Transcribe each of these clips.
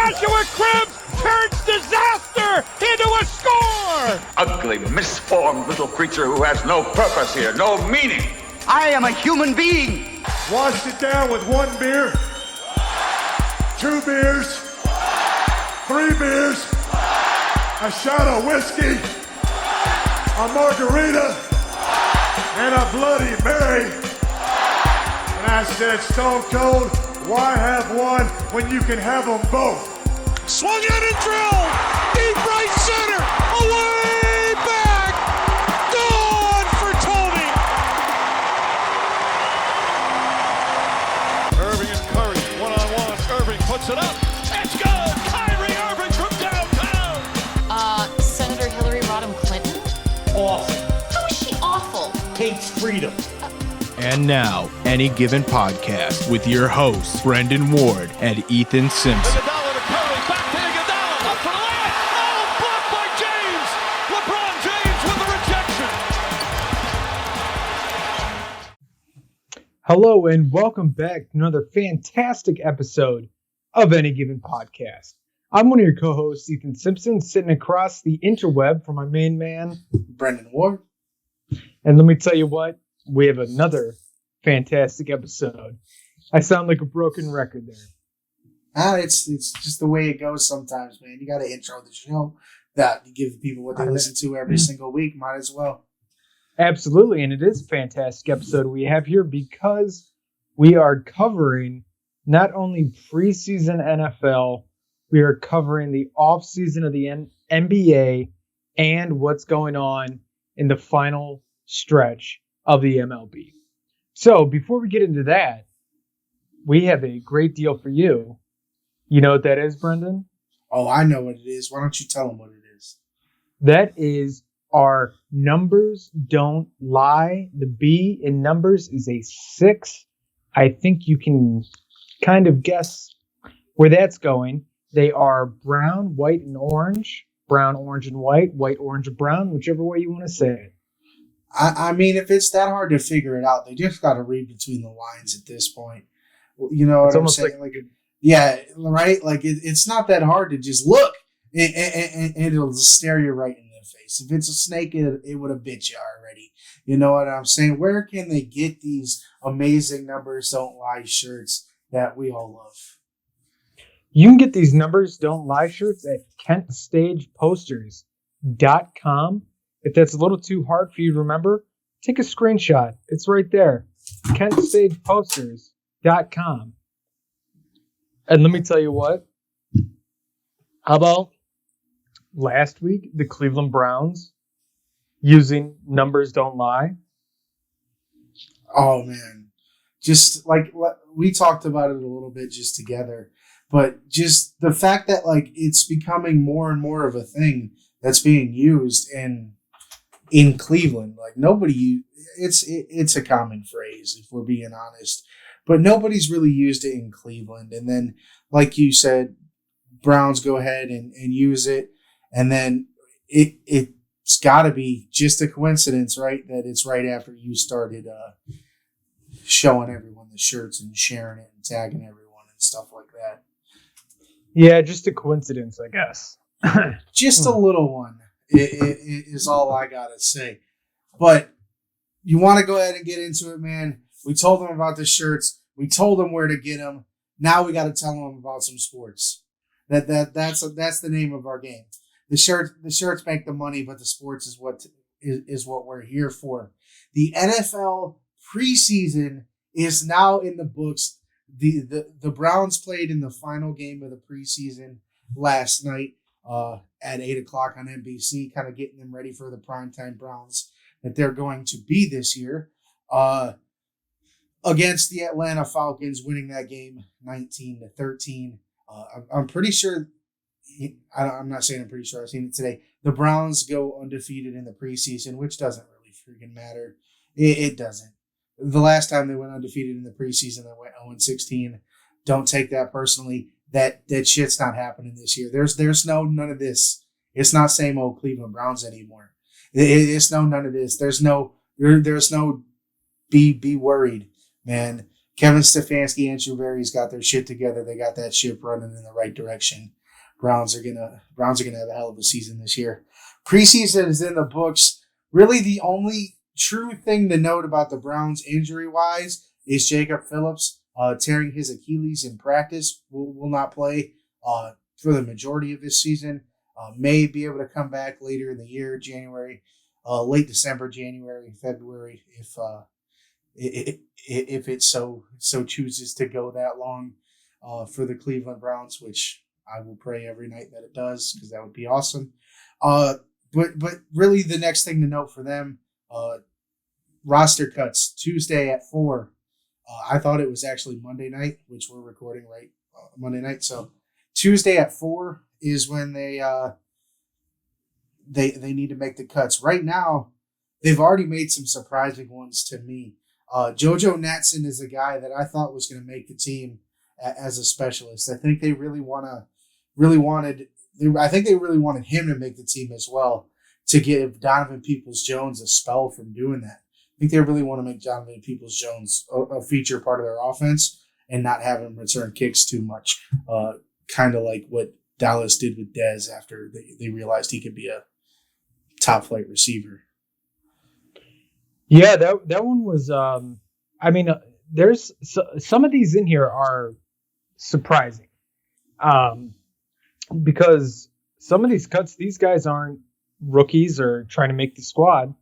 Joshua Cribbs turns disaster into a score! Ugly, misformed little creature who has no purpose here, no meaning. I am a human being. Washed it down with 1 beer, 2 beers, 3 beers, a shot of whiskey, a margarita, and a Bloody Mary. And I said, Stone Cold, why have one when you can have them both? Swung in and drilled! Deep right center! Away back! Gone for Tony! Irving and Curry, one-on-one. Irving puts it up. It's good! Kyrie Irving from downtown! Senator Hillary Rodham Clinton? Awful. How is she awful? Hates freedom. And now, Any Given Podcast with your hosts, Brendan Ward and Ethan Simpson. Iguodala to Curry, back to Iguodala, up for the layup! Oh, blocked by James! LeBron James with the rejection. Hello and welcome back to another fantastic episode of Any Given Podcast. I'm one of your co-hosts, Ethan Simpson, sitting across the interweb from my main man, Brendan Ward. And let me tell you what, we have another fantastic episode. I sound like a broken record there. It's just the way it goes sometimes, man. You got to intro the show that you give people what they listen to every single week. Might as well. Absolutely, and it is a fantastic episode we have here because we are covering not only preseason NFL, we are covering the offseason of the NBA and what's going on in the final stretch of the MLB. So before we get into that, we have a great deal for you. You know what that is, Brendan? Oh, I know what it is. Why don't you tell them what it is? That is our Numbers Don't Lie. The B in numbers is a 6. I think you can kind of guess where that's going. They are brown, white, and orange. Brown, orange, and white. White, orange, and brown. Whichever way you want to say it. I mean, if it's that hard to figure it out, they just got to read between the lines at this point. You know what I'm saying? Yeah, right? Like, it's not that hard to just look, and it'll stare you right in the face. If it's a snake, it would have bit you already. You know what I'm saying? Where can they get these amazing Numbers Don't Lie shirts that we all love? You can get these Numbers Don't Lie shirts at KentStagePosters.com. If that's a little too hard for you to remember, take a screenshot. It's right there. KentStagePosters.com. And let me tell you what. How about last week, the Cleveland Browns using Numbers Don't Lie? Oh, man. Just like we talked about it a little bit just together. But just the fact that like it's becoming more and more of a thing that's being used in Cleveland, like it's a common phrase if we're being honest, but nobody's really used it in Cleveland. And then, like you said, Browns go ahead and use it, and then it's got to be just a coincidence, right? That it's right after you started showing everyone the shirts and sharing it and tagging everyone and stuff like that. Yeah, just a coincidence, I guess. Just a little one. It is all I gotta say. But you want to go ahead and get into it, man. We told them about the shirts. We told them where to get them. Now we got to tell them about some sports. That's the name of our game. The shirts make the money, but the sports is what we're here for. The NFL preseason is now in the books. The Browns played in the final game of the preseason last night. At 8 o'clock on NBC, kind of getting them ready for the primetime Browns that they're going to be this year against the Atlanta Falcons, winning that game 19-13. I'm pretty sure, I'm not saying I'm pretty sure, I've seen it today. The Browns go undefeated in the preseason, which doesn't really freaking matter. It doesn't. The last time they went undefeated in the preseason, they went 0-16. Don't take that personally. That shit's not happening this year. There's none of this. It's not same old Cleveland Browns anymore. It's none of this. There's no be worried, man. Kevin Stefanski and Drew Berry's got their shit together. They got that ship running in the right direction. Browns are gonna have a hell of a season this year. Preseason is in the books. Really, the only true thing to note about the Browns injury-wise is Jacob Phillips tearing his Achilles in practice. Will not play for the majority of this season. May be able to come back later in the year, January, late December, January, February, if it so chooses to go that long for the Cleveland Browns, which I will pray every night that it does, because that would be awesome. But really, the next thing to note for them, roster cuts Tuesday at 4. I thought it was actually Monday night, which we're recording right Monday night. So Tuesday at 4 is when they need to make the cuts. Right now, they've already made some surprising ones to me. JoJo Natson is a guy that I thought was going to make the team as a specialist. I think they really wanted him to make the team as well, to give Donovan Peoples-Jones a spell from doing that. I think they really want to make Donovan Peoples-Jones a feature part of their offense and not have him return kicks too much, kind of like what Dallas did with Dez after they realized he could be a top-flight receiver. Yeah, that one was. There's some of these in here are surprising, because some of these cuts, these guys aren't rookies or trying to make the squad.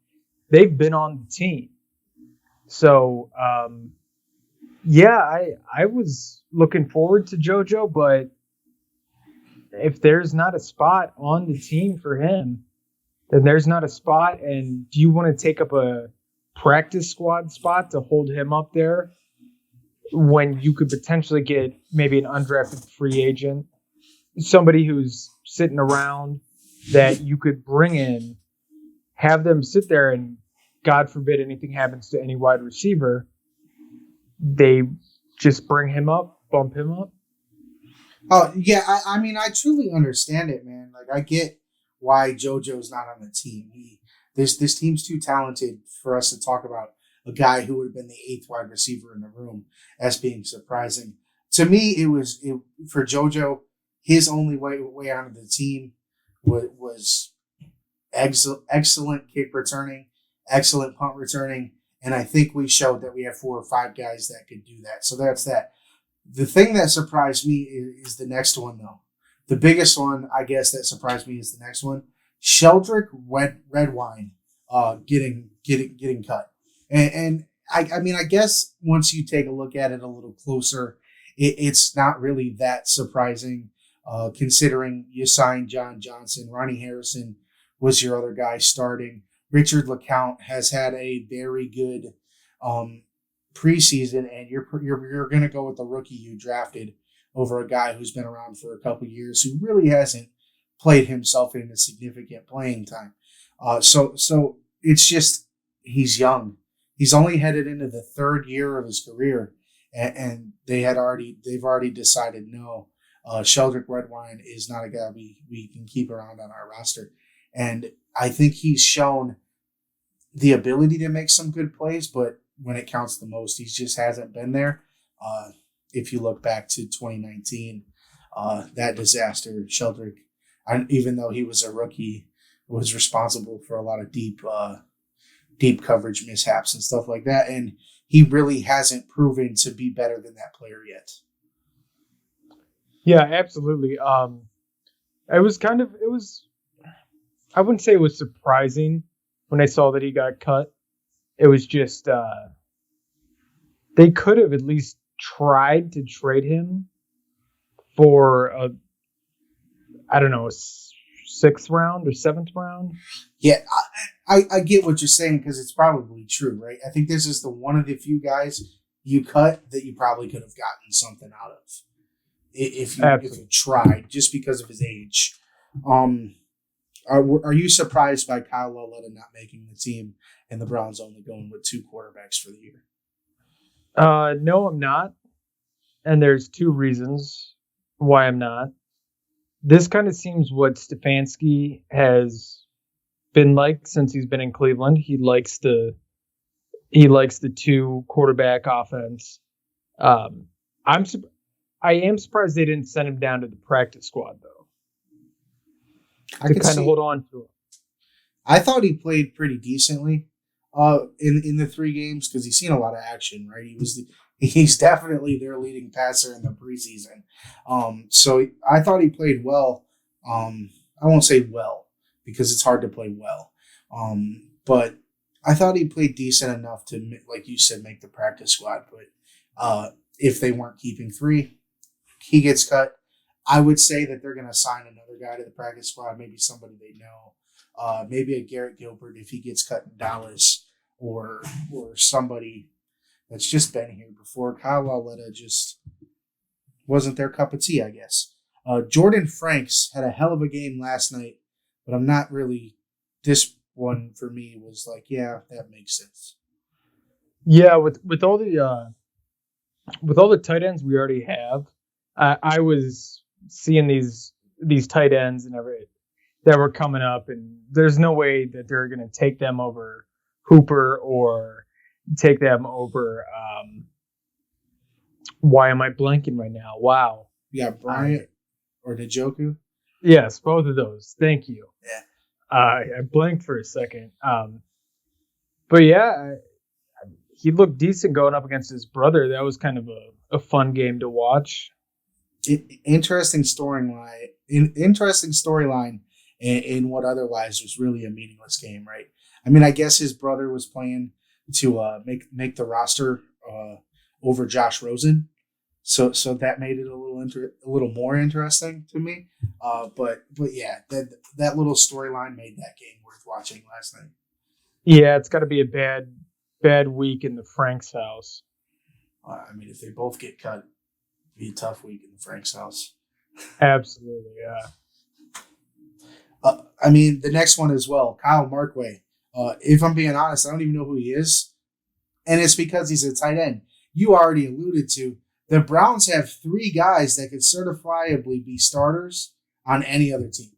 They've been on the team. So, I was looking forward to JoJo, but if there's not a spot on the team for him, then there's not a spot. And do you want to take up a practice squad spot to hold him up there when you could potentially get maybe an undrafted free agent, somebody who's sitting around that you could bring in, have them sit there, and God forbid anything happens to any wide receiver, they just bring him up, bump him up? Oh, yeah. I truly understand it, man. Like, I get why JoJo's not on the team. This team's too talented for us to talk about a guy who would have been the 8th wide receiver in the room as being surprising. To me, it for JoJo, his only way onto the team was excellent kick returning, excellent punt returning, and I think we showed that we have 4 or 5 guys that could do that. So that's that. The thing that surprised me is the next one, though. The biggest one, I guess, that surprised me is the next one. Sheldrick Redwine getting cut. And I guess once you take a look at it a little closer, it's not really that surprising, considering you signed John Johnson. Ronnie Harrison was your other guy starting. Richard LeCount has had a very good preseason, and you're going to go with the rookie you drafted over a guy who's been around for a couple years who really hasn't played himself into significant playing time. So it's just, he's young. He's only headed into the 3rd year of his career, and they've already decided no, Sheldrick Redwine is not a guy we can keep around on our roster. And I think he's shown the ability to make some good plays, but when it counts the most, he just hasn't been there. If you look back to 2019, that disaster, Sheldrick, even though he was a rookie, was responsible for a lot of deep coverage mishaps and stuff like that. And he really hasn't proven to be better than that player yet. Yeah, absolutely. I wouldn't say it was surprising when I saw that he got cut. It was just, they could have at least tried to trade him for a 6th round or 7th round. Yeah, I get what you're saying, because it's probably true, right? I think this is one of the few guys you cut that you probably could have gotten something out of if you tried, just because of his age. Are you surprised by Kyle Lauletta not making the team and the Browns only going with 2 quarterbacks for the year? No, I'm not. And there's 2 reasons why I'm not. This kind of seems what Stefanski has been like since he's been in Cleveland. He likes the 2 quarterback offense. I am surprised they didn't send him down to the practice squad though, to kind of hold on to him. I thought he played pretty decently in the 3 games because he's seen a lot of action, right? He's definitely their leading passer in the preseason. So I thought he played well. I won't say well because it's hard to play well. But I thought he played decent enough to, like you said, make the practice squad. But if they weren't keeping 3, he gets cut. I would say that they're going to sign another guy to the practice squad, maybe somebody they know. Maybe a Garrett Gilbert if he gets cut in Dallas, or somebody that's just been here before. Kyle Lauletta just wasn't their cup of tea, I guess. Jordan Franks had a hell of a game last night, but I'm not really. This one for me was like, yeah, that makes sense. Yeah, with all the tight ends we already have, I was seeing these tight ends and everything that were coming up, and there's no way that they're going to take them over Hooper or take them over. Why am I blanking right now? Wow. Yeah, Bryant or Njoku? Yes, both of those. Thank you. Yeah. I blanked for a second. But yeah, he looked decent going up against his brother. That was kind of a fun game to watch. Interesting storyline. In what otherwise was really a meaningless game, right? I mean, I guess his brother was playing to make the roster over Josh Rosen, so that made it a little more interesting to me. But yeah, that little storyline made that game worth watching last night. Yeah, it's got to be a bad week in the Franks house. I mean, if they both get cut, it'd be a tough week in the Franks house. Absolutely, yeah. I mean, the next one as well, Kyle Markway. If I'm being honest, I don't even know who he is. And it's because he's a tight end. You already alluded to, the Browns have 3 guys that could certifiably be starters on any other team.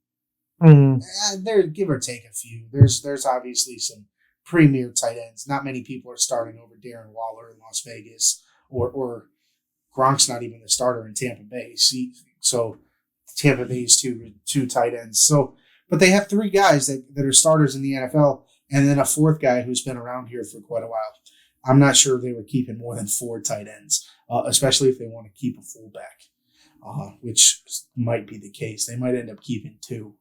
Mm-hmm. There, give or take a few. There's obviously some premier tight ends. Not many people are starting over Darren Waller in Las Vegas, or Gronk's not even the starter in Tampa Bay. So Tampa Bay's two tight ends. But they have 3 guys that are starters in the NFL, and then a 4th guy who's been around here for quite a while. I'm not sure they were keeping more than 4 tight ends, especially if they want to keep a fullback, which might be the case. They might end up keeping 2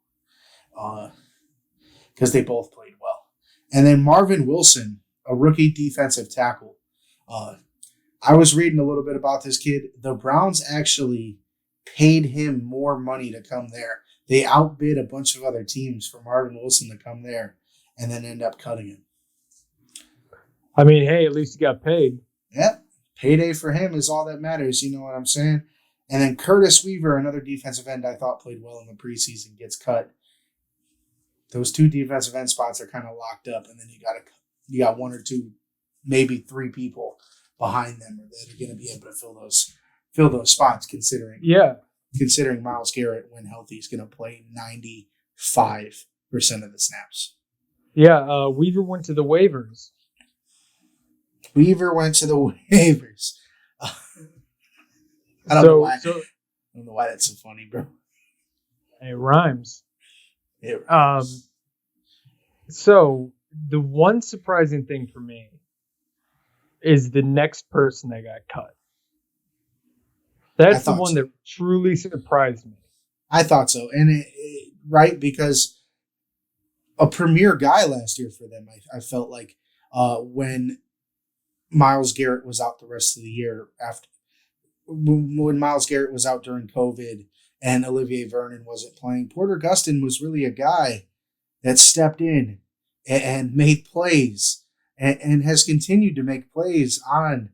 because they both played well. And then Marvin Wilson, a rookie defensive tackle. I was reading a little bit about this kid. The Browns actually paid him more money to come there. They outbid a bunch of other teams for Marvin Wilson to come there and then end up cutting him. I mean, hey, at least he got paid. Yeah, payday for him is all that matters. You know what I'm saying? And then Curtis Weaver, another defensive end I thought played well in the preseason, gets cut. Those 2 defensive end spots are kind of locked up, and then you got 1 or 2, maybe 3 people behind them that are going to be able to fill those spots. Considering Myles Garrett, when healthy, is going to play 95% of the snaps. Yeah, Weaver went to the waivers. I don't know why that's so funny, bro. It rhymes. It rhymes. So the one surprising thing for me is the next person that got cut. That's the one that truly surprised me. I thought so. And right, because a premier guy last year for them, I felt like when Myles Garrett was out the rest of the year, when Myles Garrett was out during COVID and Olivier Vernon wasn't playing, Porter Gustin was really a guy that stepped in and made plays and has continued to make plays on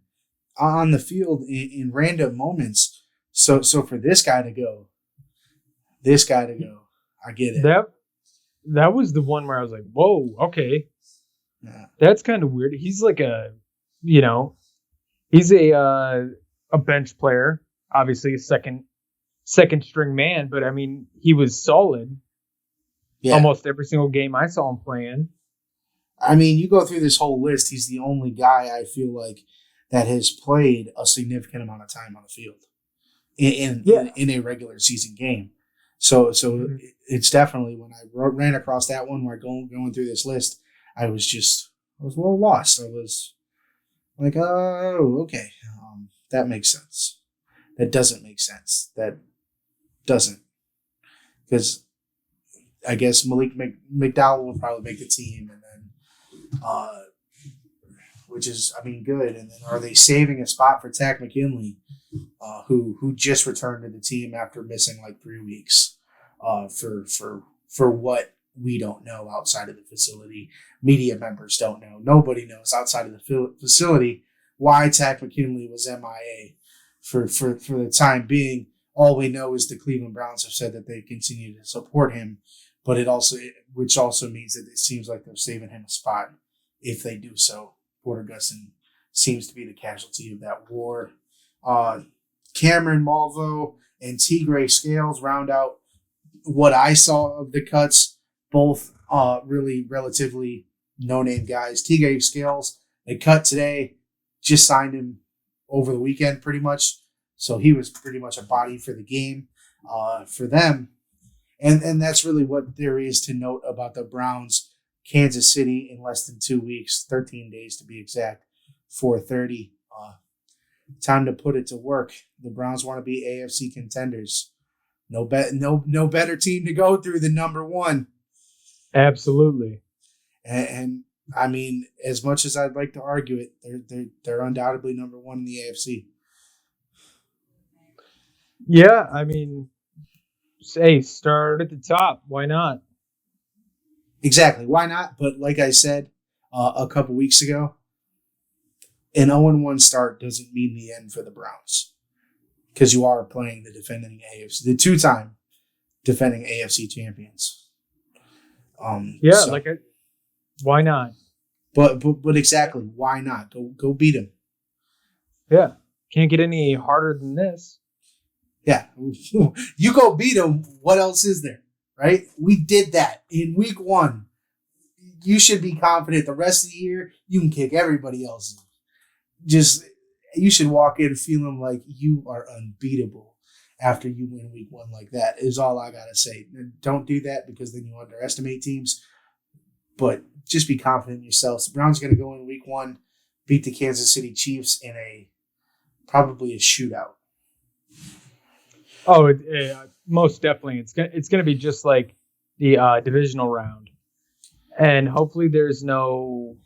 the field in random moments. So for this guy to go, I get it. That was the one where I was like, whoa, okay. Yeah. That's kind of weird. He's like he's a bench player, obviously a second string man, but I mean, he was solid. Yeah. Almost every single game I saw him playing. I mean, you go through this whole list, he's the only guy I feel like that has played a significant amount of time on the field in a regular season game. So it's definitely, when I ran across that one, where going through this list, I was a little lost. I was like, oh, okay, that makes sense. That doesn't make sense. That doesn't, because I guess Malik McDowell will probably make the team, and then which is, I mean, good. And then are they saving a spot for Takk McKinley, who just returned to the team after missing like 3 weeks, for what we don't know outside of the facility. Media members don't know. Nobody knows outside of the facility why Takk McKinley was MIA for the time being. All we know is the Cleveland Browns have said that they continue to support him, but which also means that it seems like they're saving him a spot if they do so. Porter Gustin seems to be the casualty of that war. Cameron Malvo and Tigray Scales round out what I saw of the cuts. Both really relatively no-name guys. Tigray Scales, they cut today, just signed him over the weekend pretty much. So he was pretty much a body for the game for them. And that's really what there is to note about the Browns. Kansas City in less than 2 weeks, 13 days to be exact, 4:30. Time to put it to work. The Browns want to be AFC contenders. No better team to go through than number one. Absolutely. And I mean, as much as I'd like to argue it, they're undoubtedly number one in the AFC. Yeah, I mean, say start at the top. Why not? Exactly. Why not? But like I said a couple weeks ago, an 0-1 start doesn't mean the end for the Browns, because you are playing the two-time defending AFC champions. Why not? But exactly, why not? Go beat them. Yeah, can't get any harder than this. Yeah, you go beat them. What else is there, right? We did that in week 1. You should be confident the rest of the year you can kick everybody else. You should walk in feeling like you are unbeatable after you win week 1 like that, is all I got to say. Don't do that, because then you underestimate teams. But just be confident in yourselves. The Browns are going to go in week 1, beat the Kansas City Chiefs in probably a shootout. Oh, most definitely. It's going to be just like the divisional round, and hopefully there's no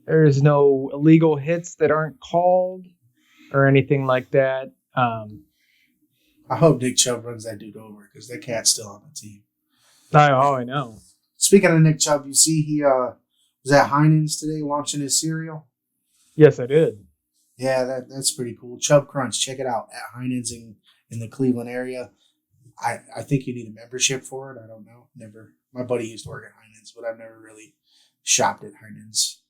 illegal hits that aren't called or anything like that. I hope Nick Chubb runs that dude over, because that cat's still on the team. I know. Speaking of Nick Chubb, you see he was at Heinen's today launching his cereal. Yes, I did. Yeah, that's pretty cool. Chubb Crunch, check it out at Heinen's in the Cleveland area. I think you need a membership for it. I don't know. Never. My buddy used to work at Heinen's, but I've never really shopped at Heinen's.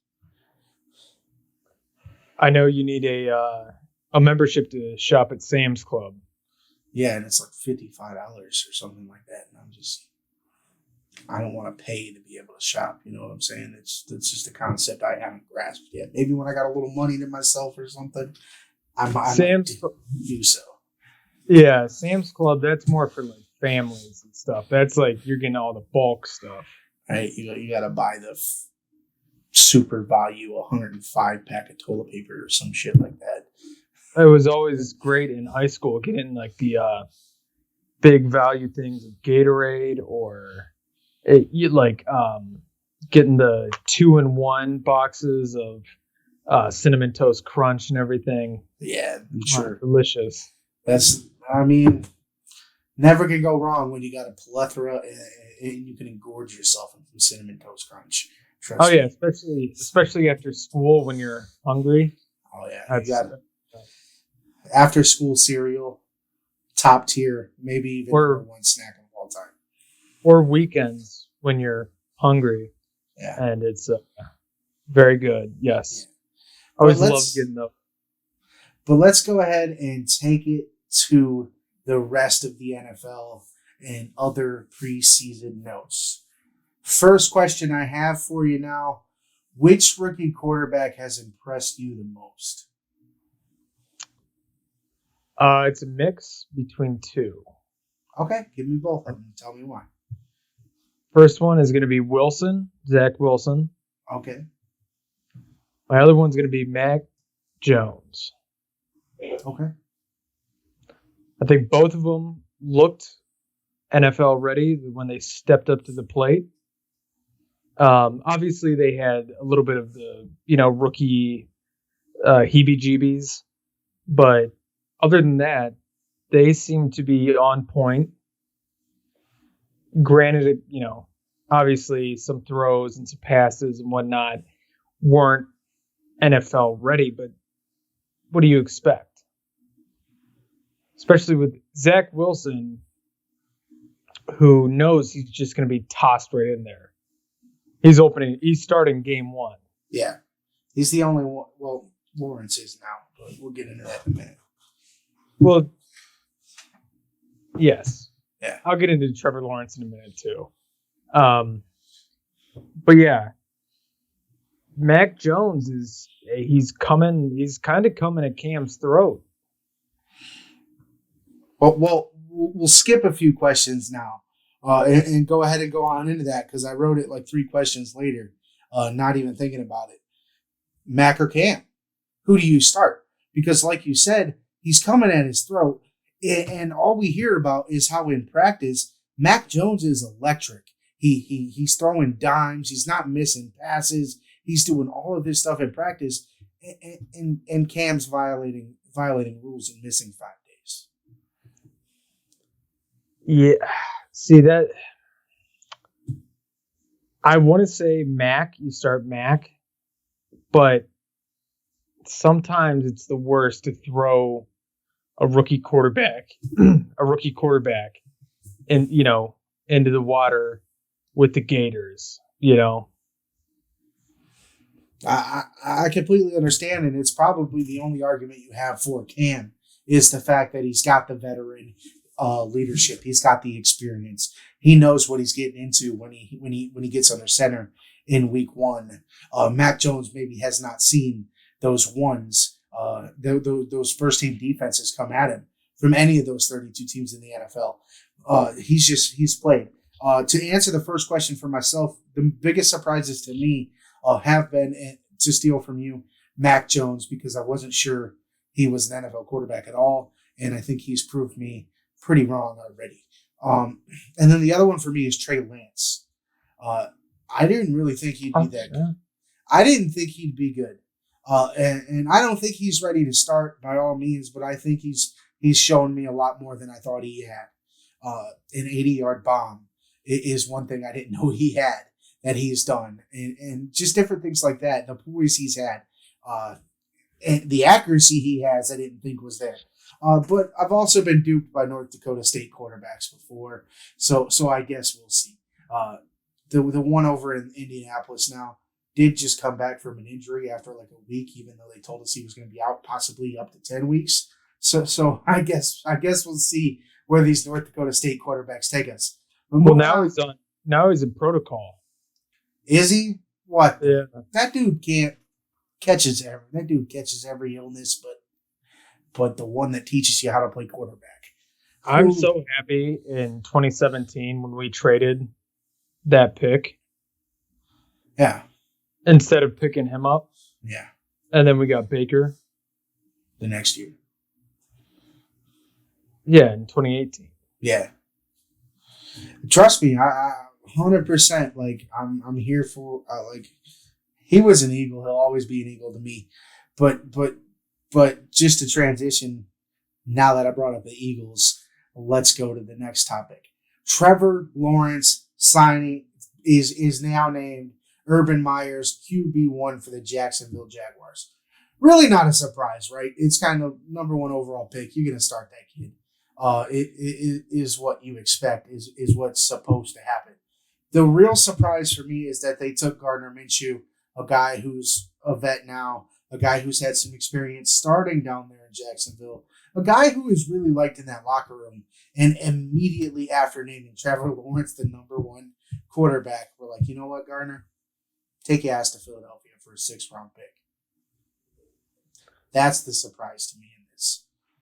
I know you need a membership to shop at Sam's Club. Yeah, and it's like $55 or something like that. And I don't want to pay to be able to shop. You know what I'm saying? It's just a concept I haven't grasped yet. Maybe when I got a little money to myself or something, I might do so. Yeah, Sam's Club, that's more for like families and stuff. That's like you're getting all the bulk stuff. Right? You got to buy the super value 105 pack of toilet paper or some shit like that. It was always great in high school getting like the big value things of Gatorade, or getting the 2-in-1 boxes of Cinnamon Toast Crunch and everything. Yeah, sure. Delicious. Never can go wrong when you got a plethora and you can engorge yourself from Cinnamon Toast Crunch. Trust me. Yeah, especially after school when you're hungry. Oh yeah, you got after school cereal, top tier, maybe even number one snack of all time. Or weekends when you're hungry. Yeah, and it's very good. Yes, yeah. I always love getting those. But let's go ahead and take it to the rest of the NFL and other preseason notes. First question I have for you now: Which rookie quarterback has impressed you the most? It's a mix between two. Okay, give me both of them. Tell me why. First one is going to be Wilson, Zach Wilson. Okay. My other one's going to be Mac Jones. Okay. I think both of them looked NFL ready when they stepped up to the plate. Obviously, they had a little bit of the rookie heebie-jeebies, but other than that, they seem to be on point. Granted, obviously some throws and some passes and whatnot weren't NFL ready, but what do you expect? Especially with Zach Wilson, who knows he's just going to be tossed right in there. He's starting game one. Yeah. He's the only one. Well, Lawrence is now, but we'll get into that in a minute. Well, yes. Yeah. I'll get into Trevor Lawrence in a minute too. But yeah, Mac Jones he's kind of coming at Cam's throat. Well, we'll skip a few questions now and go ahead and go on into that because I wrote it like 3 questions later, not even thinking about it. Mac or Cam? Who do you start? Because like you said, he's coming at his throat, and all we hear about is how in practice, Mac Jones is electric. He's throwing dimes. He's not missing passes. He's doing all of this stuff in practice, and Cam's violating rules and missing 5 days. Yeah, see that. I want to say Mac. You start Mac, but sometimes it's the worst to throw a rookie quarterback, into the water with the Gators. I completely understand, and it's probably the only argument you have for Cam is the fact that he's got the veteran leadership. He's got the experience. He knows what he's getting into when he gets under center in week 1. Mac Jones maybe has not seen those ones, those first team defenses come at him from any of those 32 teams in the NFL. He's played. To answer the first question for myself, the biggest surprises to me have been, to steal from you, Mac Jones, because I wasn't sure he was an NFL quarterback at all, and I think he's proved me pretty wrong already. And then the other one for me is Trey Lance. I didn't really think he'd be that good. I didn't think he'd be good. And I don't think he's ready to start by all means, but I think he's shown me a lot more than I thought he had. An 80-yard bomb is one thing I didn't know he had that he's done. And just different things like that. The poise he's had. And the accuracy he has, I didn't think was there. But I've also been duped by North Dakota State quarterbacks before. So I guess we'll see. The one over in Indianapolis now did just come back from an injury after like a week, even though they told us he was going to be out possibly up to 10 weeks. So I guess we'll see where these North Dakota State quarterbacks take us. Well, now he's in protocol. Is he? What? Yeah. That dude catches every illness, but the one that teaches you how to play quarterback. I'm so happy in 2017 when we traded that pick. Yeah. Instead of picking him up. Yeah. And then we got Baker. The next year. Yeah, in 2018. Yeah. Trust me, I 100%. Like I'm here for he was an Eagle. He'll always be an Eagle to me. But just to transition, now that I brought up the Eagles, let's go to the next topic. Trevor Lawrence signing is now named Urban Meyer's QB1 for the Jacksonville Jaguars. Really not a surprise, right? It's kind of number 1 overall pick. You're going to start that kid. It is what you expect, is what's supposed to happen. The real surprise for me is that they took Gardner Minshew, a guy who's a vet now, a guy who's had some experience starting down there in Jacksonville, a guy who is really liked in that locker room. And immediately after naming Trevor Lawrence the number 1 quarterback, we're like, you know what, Gardner? Take your ass to Philadelphia. for a 6th round pick. That's the surprise to me in